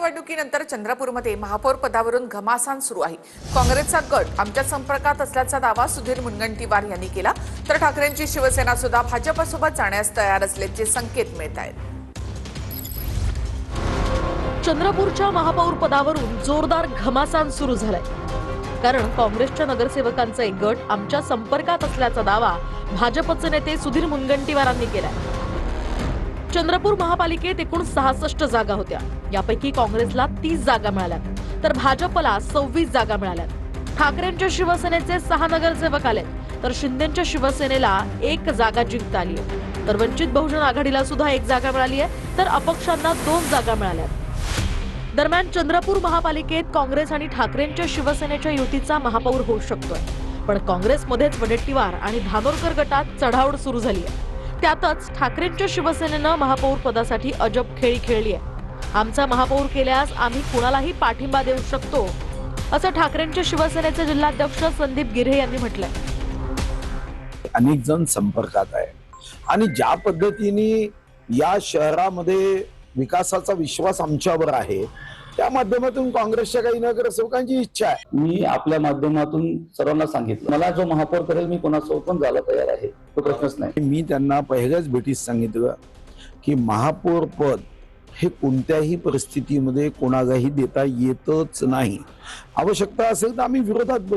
निवडणुकीनंतर चंद्रपूरमध्ये महापौर पदावरून घमासान सुरू आहे। काँग्रेसचा गट आमच्या संपर्कात असल्याचा दावा सुधीर मुनगंटीवार यांनी केला, तर ठाकरेंची शिवसेना सुद्धा भाजपसोबत जाण्यास तयार असल्याचे संकेत मिळत आहेत। चंद्रपूरच्या महापौर पदावरून जोरदार घमासान सुरू झालाय, कारण काँग्रेसच्या नगरसेवकांचा एक गट आमच्या संपर्कात असल्याचा दावा भाजपचे नेते सुधीर मुनगंटीवारांनी केलाय। चंद्रपूर महापालिकेत एकूण 66 जागा होत्या, यापैकी काँग्रेसला 30 जागा मिळाल्या, तर भाजपला 26 जागा मिळाल्या। ठाकरेंच्या शिवसेनेचे 6 नगरसेवक आले, तर शिंदेच्या शिवसेनेला 1 जागा जिंकता आली आहे, तर वंचित बहुजन आघाडीला सुद्धा 1 जागा मिळाली आहे, तर अपक्षांना 2 जागा मिळाल्या। दरम्यान चंद्रपूर महापालिकेत काँग्रेस आणि ठाकरेंच्या शिवसेनेच्या युतीचा महापौर होऊ शकतोय, पण काँग्रेसमध्येच वडेट्टीवार आणि धानोरकर गटात चढाओढ सुरू झाली आहे। त्यातच ठाकरेंच्या शिवसेनेनं महापौर पदासाठी अजब खेळी खेळली आहे। आमचा महापौर केल्यास आम्ही कुणालाही पाठिंबा देऊ शकतो, असं ठाकरेंच्या शिवसेनेचे जिल्हाध्यक्ष संदीप गिऱ्हे यांनी म्हटलंय। अनेक जण संपर्कात आहे आणि ज्या पद्धतीने या शहरामध्ये विकासाचा विश्वास आमच्यावर आहे, त्या माध्यमातून काँग्रेसच्या काही नगरसेवकांची इच्छा आहे। मी आपल्या माध्यमातून सर्वांना सांगितलं, मला जो महापौर करेल मी कोणासोबत पण जायला तयार आहे, तो प्रश्नच नाही। मी त्यांना पहिल्याच भेटीत सांगितलं की महापौर पद हे कोणत्याही परिस्थितीमध्ये कोणालाही देता येतच नाही। आवश्यकता असेल तर आम्ही विरोधात बसू।